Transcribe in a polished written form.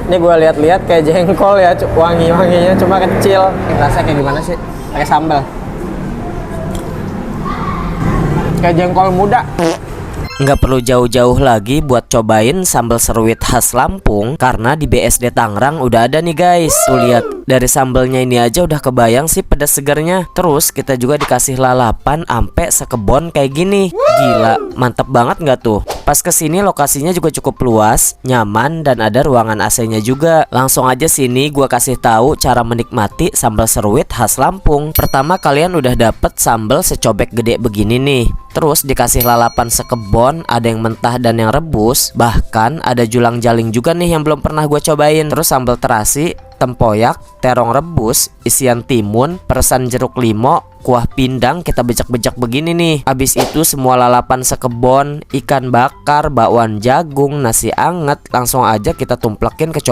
Ini gue lihat-lihat kayak jengkol ya, wangi-wanginya cuma kecil. Rasanya kayak gimana sih? Pakai sambal. Kayak jengkol muda. Nggak perlu jauh-jauh lagi buat cobain sambal seruit khas Lampung, karena di BSD Tangerang udah ada nih guys. Tuh lihat, dari sambalnya ini aja udah kebayang sih pedas segarnya. Terus kita juga dikasih lalapan ampe sekebon kayak gini. Gila, mantep banget nggak tuh? Pas kesini lokasinya juga cukup luas, nyaman, dan ada ruangan AC-nya juga. Langsung aja sini gua kasih tahu cara menikmati sambal seruit khas Lampung. Pertama, kalian udah dapet sambal secobek gede begini nih. Terus dikasih lalapan sekebon, ada yang mentah dan yang rebus. Bahkan ada julang jaling juga nih yang belum pernah gue cobain. Terus sambal terasi, tempoyak, terong rebus, isian timun, peresan jeruk limo, kuah pindang kita bejak-bejak begini nih. Habis itu semua lalapan sekebon, ikan bakar, bakwan jagung, nasi anget, langsung aja kita tumplekin ke